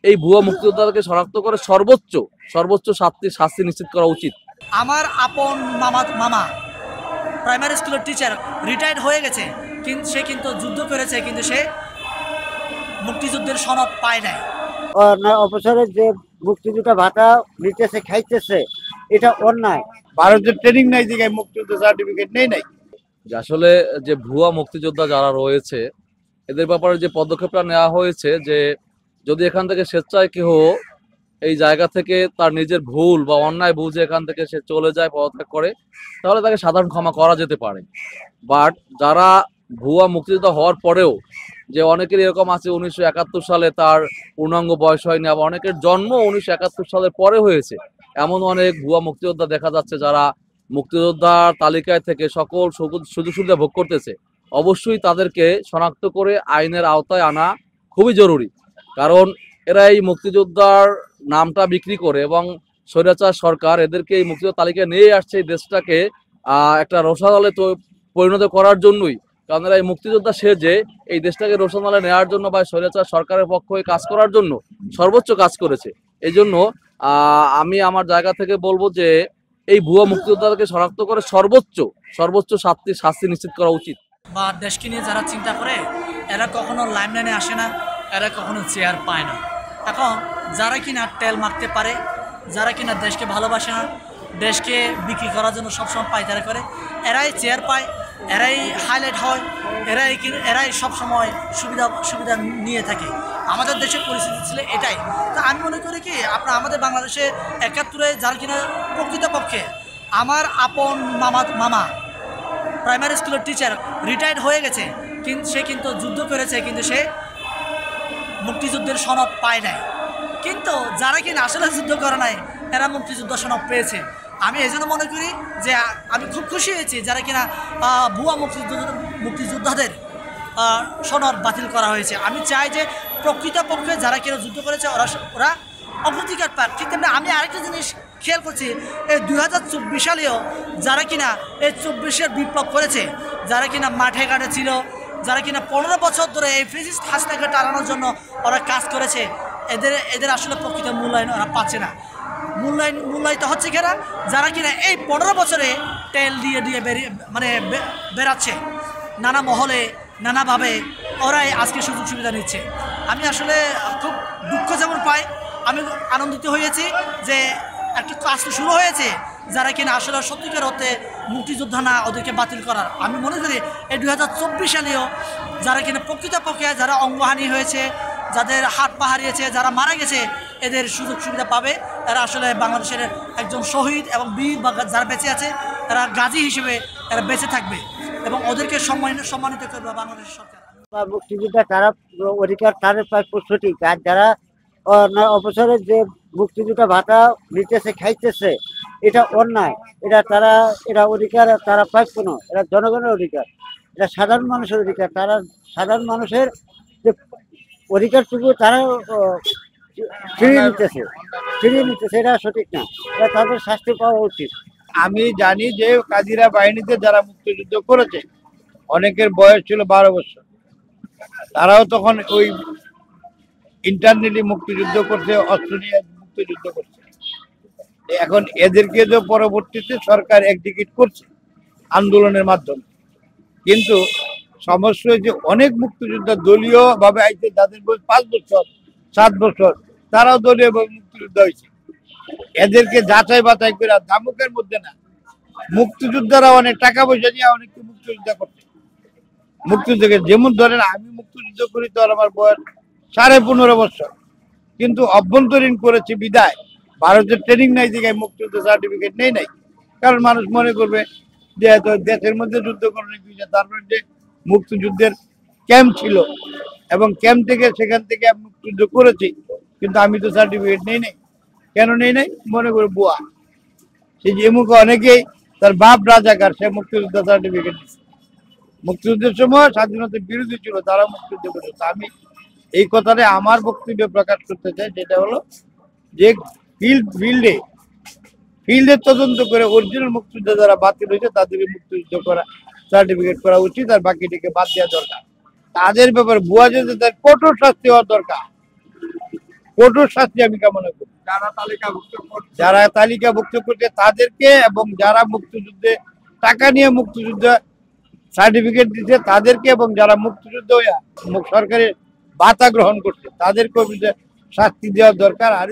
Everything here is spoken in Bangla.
এই ভুয়া মুক্তিযোদ্ধাকে শনাক্ত করে সর্বোচ্চ সর্বোচ্চ শাস্তি নিশ্চিত করা উচিত। আমার আপন মামা প্রাইমারি স্কুলের টিচার রিটায়ার্ড হয়ে গেছে, কিন্তু সে কিন্তু যুদ্ধ করেছে, কিন্তু সে মুক্তিযুদ্ধের সনদ পায় নাই। অবসরে যে মুক্তিযোদ্ধা ভাতা নিতেছে খাইতেছে, এটা অন্যায়। ভারতের ট্রেনিং নাই দিকে মুক্তিযুদ্ধ সার্টিফিকেট নেই নাই। আসলে যে ভুয়া মুক্তিযোদ্ধা যারা রয়েছে এদের ব্যাপারে যে পদক্ষেপটা নেওয়া হয়েছে, যে যদি এখান থেকে স্বেচ্ছায় কেহ এই জায়গা থেকে তার নিজের ভুল বা অন্যায় বুঝে এখান থেকে সে চলে যায়, পদত্যাগ করে, তাহলে তাকে সাধারণ ক্ষমা করা যেতে পারে। বাট যারা ভুয়া মুক্তিযোদ্ধা হওয়ার পরেও, যে অনেকের এরকম আছে 1971 সালে তার পূর্ণাঙ্গ বয়স হয়নি, আবার অনেকের জন্ম 1971 সালের পরে হয়েছে, এমন অনেক ভুয়া মুক্তিযোদ্ধা দেখা যাচ্ছে যারা মুক্তিযোদ্ধার তালিকায় থেকে সকল সুযোগ সুবিধা ভোগ করতেছে। অবশ্যই তাদেরকে শনাক্ত করে আইনের আওতায় আনা খুবই জরুরি, কারণ এরা এই মুক্তিযোদ্ধার নামটা বিক্রি করে এবং স্বৈরাচার সরকার এদেরকে এই মুক্তিযোদ্ধা তালিকায় নিয়ে আসছে এই দেশটাকে একটা রোষানলে পরিণত করার জন্যই। কারণ এরা এই মুক্তিযোদ্ধা সেজে এই দেশটাকে রোষানলে নেওয়ার জন্য বা স্বৈরাচার সরকারের পক্ষ হয়ে কাজ করার জন্য সর্বোচ্চ কাজ করেছে। এই জন্য আমি আমার জায়গা থেকে বলবো যে এই ভুয়া মুক্তিযোদ্ধাকে শনাক্ত করে সর্বোচ্চ শাস্তি নিশ্চিত করা উচিত। বা দেশকে নিয়ে যারা চিন্তা করে এরা কখনো লাইমলাইনে আসে না, এরা কখনো চেয়ার পায় না। এখন যারা কিনা তেল মারতে পারে, যারা কিনা দেশকে ভালোবাসে না, দেশকে বিক্রি করার জন্য সবসময় পায়তারা করে, এরাই চেয়ার পায়, এরাই হাইলাইট হয়, এরাই সবসময় সুবিধা নিয়ে থাকে। আমাদের দেশের পরিস্থিতি ছিল এটাই। তা আমি মনে করি কি আমাদের বাংলাদেশে 71-এ যারা কিনা প্রকৃতপক্ষে আমার আপন মামা প্রাইমারি স্কুলের টিচার রিটায়ার্ড হয়ে গেছে, কিন্তু সে কিন্তু যুদ্ধ করেছে, কিন্তু সে মুক্তিযুদ্ধের সনদ পায় নাই। কিন্তু যারা কিনা আসলে যুদ্ধ করে নাই এরা মুক্তিযুদ্ধ সনদ পেয়েছে। আমি এই জন্য মনে করি যে আমি খুব খুশি হয়েছি যারা কিনা ভুয়া মুক্তিযোদ্ধাদের সনদ বাতিল করা হয়েছে। আমি চাই যে প্রকৃতপক্ষে যারা কিনা যুদ্ধ করেছে ওরা অগ্রাধিকার পাক। ঠিক তেমনি আমি আরেকটা জিনিস খেয়াল করছি, এই 2024 সালেও যারা কিনা এই 24-এর বিপ্লব করেছে, যারা কিনা মাঠে ঘাটে ছিল, যারা কিনা 15 বছর ধরে এই ফ্যাসিস্ট হাসিনাকে টানানোর জন্য ওরা কাজ করেছে, এদের আসলে প্রকৃত মূল্যায়ন ওরা পাচ্ছে না। মূল্যায়িত হচ্ছে কেনা যারা কিনা এই 15 বছরে তেল দিয়ে বেরাচ্ছে নানা মহলে নানাভাবে, ওরাই আজকে সুযোগ সুবিধা নিচ্ছে। আমি আসলে খুব দুঃখ যেমন পাই, আমি আনন্দিত হয়েছি যে একটা কাজ শুরু হয়েছে যারা কিনা আসলে সত্যিকার অর্থে মুক্তিযোদ্ধা না, ওদেরকে বাতিল করার। আমি মনে করি এই 2024 সালেও যারা কিনা প্রকৃতপক্ষে যারা অঙ্গহানি হয়েছে, যাদের হাত পা হারিয়েছে, যারা মারা গেছে, এদের সুযোগ সুবিধা পাবে। এরা আসলে বাংলাদেশের একজন শহীদ এবং বীর, বা যারা বেঁচে আছে এরা গাজী হিসেবে এরা বেঁচে থাকবে এবং ওদেরকে সম্মানিত করবে বাংলাদেশের সরকার। মুক্তিযোদ্ধা তারা অধিকার তাদের প্রায় সঠিক, আর যারা অবসরে যে মুক্তিযোদ্ধা ভাতা নিতেছে খাইতেছে, এটা অন্যায়। এটা অধিকার তারা প্রাপ্য নয়, এটা জনগণের অধিকার, এটা সাধারণ মানুষের অধিকার। তারা সাধারণ মানুষের যে অধিকারটুকু তারা ফিরিয়ে নিতেছে, এটা সঠিক না, এটা তাদের শাস্তি পাওয়া উচিত। আমি জানি যে কাজিরা বাহিনীতে যারা মুক্তিযুদ্ধ করেছে অনেকের বয়স ছিল 12 বছর, তারাও তখন ওই ইন্টারনালি মুক্তিযুদ্ধ করছে, অস্ত্র নিয়ে মুক্তিযুদ্ধ করছে। এখন এদেরকে যে পরবর্তীতে সরকার এক্সিকিউট করছে আন্দোলনের মাধ্যমে, কিন্তু সমস্যা যে অনেক মুক্তিযোদ্ধা দলীয় ভাবে আইছে, যাদের বয়স 5 বছর 7 বছর, তারাও দলীয় মুক্তিযুদ্ধ হয়েছে। এদেরকে যাচাই বাছাই করে দামকের মধ্যে না, মুক্তিযোদ্ধারা অনেক টাকা পয়সা নিয়ে অনেককে মুক্তিযুদ্ধ করছে। মুক্তিযুদ্ধকে যেমন ধরেন আমি মুক্তিযুদ্ধ করি, তো আমার বয়স 15.5 বছর, কিন্তু অভ্যন্তরীণ করেছি বিদায় ভারতের ট্রেনিং নাই দিকে মুক্তিযুদ্ধ সার্টিফিকেট নেই নাই। কারণ মানুষ মনে করবে যে দেশের মধ্যে যুদ্ধ করেনি, তারপরে যে মুক্তিযুদ্ধের ক্যাম্প ছিল এবং ক্যাম্প থেকে সেখান থেকে মুক্তিযুদ্ধ করেছি, কিন্তু আমি তো সার্টিফিকেট নেই নাই। কেন নেই নাই? মনে করে বুয়া। সেই যে মুখে অনেকেই তার বাপ রাজাকার, সে মুক্তিযুদ্ধ সার্টিফিকেট দিচ্ছে। মুক্তিযুদ্ধের সময় স্বাধীনতার বিরোধী ছিল, তারা মুক্তিযুদ্ধ করেছে। আমি এই কথাটা আমার বক্তব্য প্রকাশ করতে চাই, যেটা হলো যে ফিল্ডে তদন্ত করে অরিজিনাল মুক্তিযুদ্ধ যারা বাতিল হয়েছে তাদেরকে মুক্তিযুদ্ধ করা সার্টিফিকেট করা উচিত, আর বাকিটিকে বাদ দেওয়া দরকার। তাদের ব্যাপারে বুয়া যেতে তার কঠোর শাস্তি হওয়া দরকার। কঠোর শাস্তি আমি কামনা করি। যারা তালিকাভুক্ত করছে তাদেরকে, এবং যারা মুক্তিযুদ্ধে টাকা নিয়ে মুক্তিযুদ্ধ সার্টিফিকেট দিচ্ছে তাদেরকে, এবং যারা মুক্তিযুদ্ধ সরকারের ভাতা গ্রহণ করছে তাদেরকেও শাস্তি দেওয়া দরকার। আর